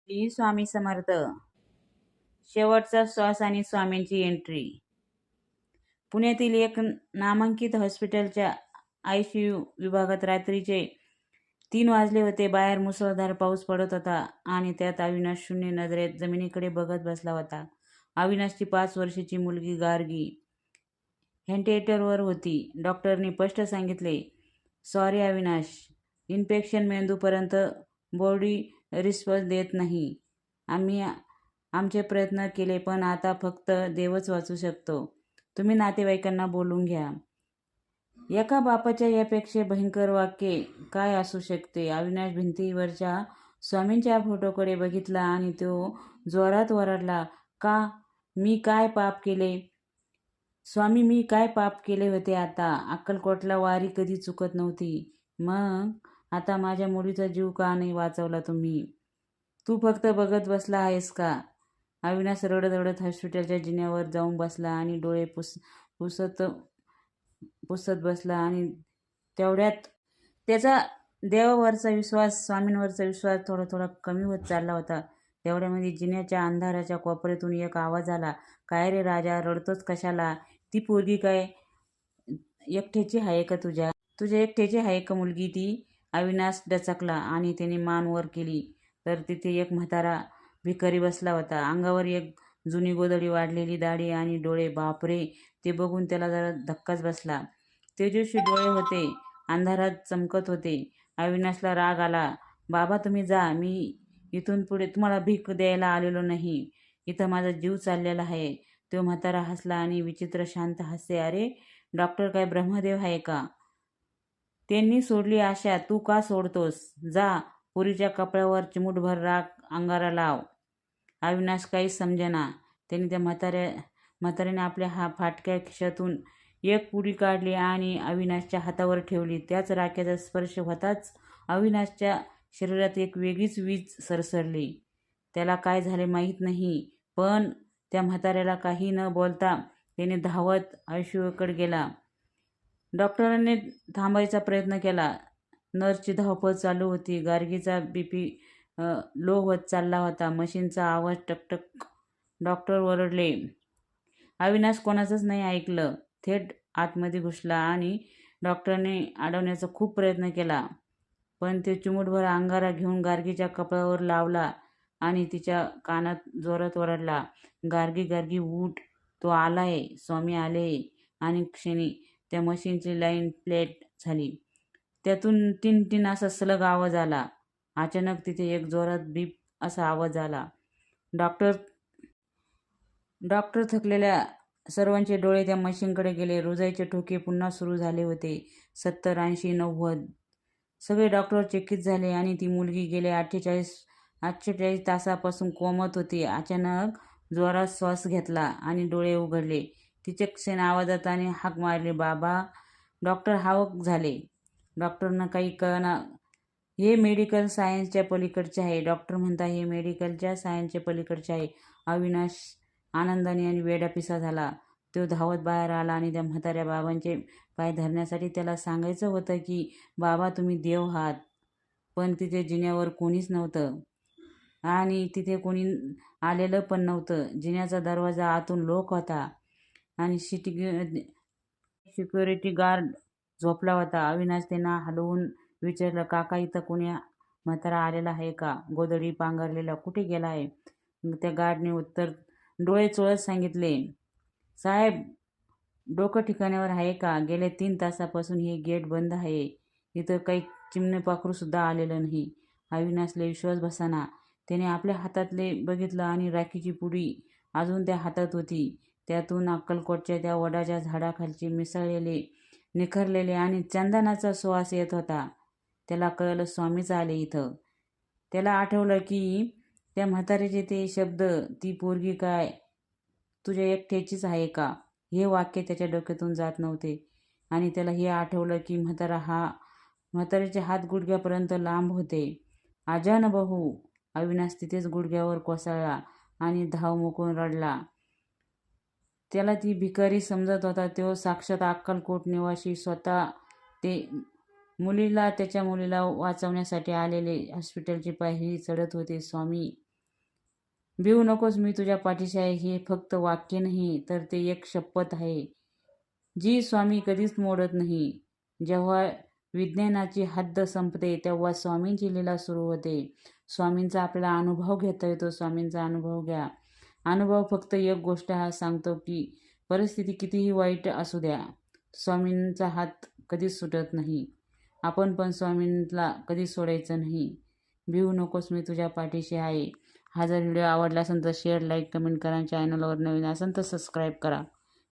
श्री स्वामी समर्थ. शेवटचा श्वास आणि स्वामींची एंट्री. पुण्यातील एक नामांकित हॉस्पिटलच्या ICU विभागात रात्रीचे 3 वाजले होते. बाहेर मुसळधार पाऊस पडत होता आणि त्यात अविनाश शून्य नजरेत जमिनीकडे बघत बसला होता. अविनाशची 5 वर्षाची मुलगी गार्गी व्हेंटिलेटरवर होती. डॉक्टरनी स्पष्ट सांगितले, सॉरी अविनाश, इन्फेक्शन मेंदूपर्यंत बॉडी रिस्पॉन्स देत नाही. आम्ही आमचे प्रयत्न केले, पण आता फक्त देवच वाचू शकतो. तुम्ही नातेवाईकांना बोलून घ्या. एका बापाच्या यापेक्षा भयंकर वाक्य काय असू शकते? अविनाश भिंतीवरच्या स्वामींच्या फोटोकडे बघितला आणि तो जोरात ओरडला, का? मी काय पाप केले? स्वामी, मी काय पाप केले होते? आता अक्कलकोटला वारी कधी चुकत नव्हती. मग आता माझ्या मुलीचा जीव का नाही वाचवला तुम्ही? तू फक्त बघत बसला आहेस का? अविनाश रडत रडत हॉस्पिटलच्या जिन्यावर जाऊन बसला आणि डोळे पुसत बसला. आणि तेवढ्यात त्याचा देवावरचा विश्वास, स्वामींवरचा विश्वास थोडा थोडा कमी होत चालला होता. तेवढ्यामध्ये जिन्याच्या अंधाराच्या कोपऱ्यातून एक आवाज आला, काय रे राजा, रडतोच कशाला? ती पोरगी काय एकट्याची आहे का? तुझ्या एकट्याची आहे का मुलगी ती? अविनाश डचकला आणि त्याने मान वर केली तर तिथे एक म्हातारा भिकारी बसला होता. अंगावर एक जुनी गोधडी, वाढलेली दाढी आणि डोळे. बापरे, ते बघून त्याला जरा धक्काच बसला. तेजस्वी डोळे होते, अंधारात चमकत होते. अविनाशला राग आला. बाबा तुम्ही जा, मी इथून पुढे तुम्हाला भीक द्यायला आलेलो नाही. इथं माझा जीव चाललेला आहे. तो म्हातारा हसला आणि विचित्र शांत हास्य. अरे डॉक्टर काय ब्रह्मदेव आहे का? त्यांनी सोडली आशा, तू का सोडतोस? जा, पुरीच्या कपड्यावर चिमूटभर राख अंगारा लाव. अविनाश काहीच समजेना. त्याने त्या म्हाताऱ्याने आपल्या फाटक्या खिशातून एक पुडी काढली आणि अविनाशच्या हातावर ठेवली. त्याच राख्याचा स्पर्श होताच अविनाशच्या शरीरात एक वेगळीच वीज सरसरली. त्याला काय झाले माहीत नाही, पण त्या म्हाताऱ्याला काही न बोलता त्याने धावत ICUकडे गेला. डॉक्टरांनी थांबायचा प्रयत्न केला. नर्सची धावपळ चालू होती. गार्गीचा BP लो होत चालला होता. मशीनचा आवाज टकटक. डॉक्टर ओरडले. अविनाश कोणाचंच नाही ऐकलं. थेट आतमध्ये घुसला आणि डॉक्टरने अडवण्याचा खूप प्रयत्न केला, पण ते चिमूटभर अंगारा घेऊन गार्गीच्या कपाळावर लावला आणि तिच्या कानात जोरात ओरडला, गार्गी, गार्गी उठ, तो आलाय, स्वामी आले. आणि क्षणी त्या मशीनची लाईन प्लेट झाली. त्यातून टिन टिन असा सलग आवाज आला. अचानक तिथे एक जोरात बीप असा आवाज आला. डॉक्टर थकलेल्या सर्वांचे डोळे त्या मशीनकडे गेले. रुजायचे ठोके पुन्हा सुरू झाले होते. 70, 80, 90. सगळे डॉक्टर चकित झाले. आणि ती मुलगी गेले 48 तासापासून कोमत होती. अचानक जोरात श्वास घेतला आणि डोळे उघडले. तिचे क्षण आवाजात आणि हाक मारली, बाबा. डॉक्टर हावक झाले. डॉक्टरना काही कळना. हे मेडिकल सायन्सच्या पलीकडचे आहे. डॉक्टर म्हणता हे मेडिकलच्या सायन्सच्या पलीकडचे आहे. अविनाश आनंदाने आणि वेडापिसा झाला. तो धावत बाहेर आला आणि त्या म्हाताऱ्या बाबांचे पाय धरण्यासाठी त्याला सांगायचं होतं की बाबा तुम्ही देव आहात. पण तिथे जिन्यावर कोणीच नव्हतं आणि तिथे कोणी आलेलं पण नव्हतं. जिन्याचा दरवाजा आतून लॉक होता आणि सिक्युरिटी गार्ड झोपला होता. अविनाश त्यांना हलवून विचारलं, काका इथं कोणी म्हातारा आलेला आहे का? गोधडी पांघरलेला कुठे गेला आहे? त्या गार्डने उत्तर डोळे चोळत सांगितले, साहेब, डोकं ठिकाणावर आहे का? गेल्या 3 तासापासून हे गेट बंद आहे. इथं काही चिमणेपाखरू सुद्धा आलेलं नाही. अविनाशला विश्वास बसाना. त्याने आपल्या हातातले बघितलं आणि राखीची पुडी अजून त्या हातात होती. त्यातून अक्कलकोटच्या त्या वडाच्या झाडाखालचे मिसळलेले, निखरलेले आणि चंदनाचा सुवास येत होता. त्याला कळलं स्वामीच आले इथं. त्याला आठवलं की त्या म्हातारीचे ते शब्द, ती पोरगी काय तुझ्या एकट्याचीच आहे का? हे वाक्य त्याच्या डोक्यातून जात नव्हते. आणि त्याला हे आठवलं की म्हातारीचे हात गुडघ्यापर्यंत लांब होते. आजान बहू. अविनाश तिथेच गुडघ्यावर कोसळला आणि धाव मोकळून रडला. त्याला ती भिकारी समजत होता. तो साक्षात अक्कलकोट निवासी, स्वतः ते त्याच्या मुलीला वाचवण्यासाठी आलेले हॉस्पिटलची पायरी चढत होते. स्वामी भिवू नकोस मी तुझ्या पाठीशी आहे हे फक्त वाक्य नाही तर ते एक शपथ आहे जी स्वामी कधीच मोडत नाही. जेव्हा विज्ञानाची हद्द संपते तेव्हा स्वामींची लीला सुरू होते. स्वामींचा आपल्याला अनुभव घेता येतो. स्वामींचा अनुभव घ्या. अनुभव फक्त एक गोष्ट हा सांगतो की परिस्थिती कितीही वाईट असू द्या, स्वामींचा हात कधीच सुटत नाही. आपण पण स्वामींना कधीच सोडायचं नाही. भिवू नकोस मी तुझ्या पाठीशी आहे. हा जर व्हिडिओ आवडला असेल तर शेअर, लाईक, कमेंट करा. चॅनलवर नवीन असेल तर सबस्क्राईब करा.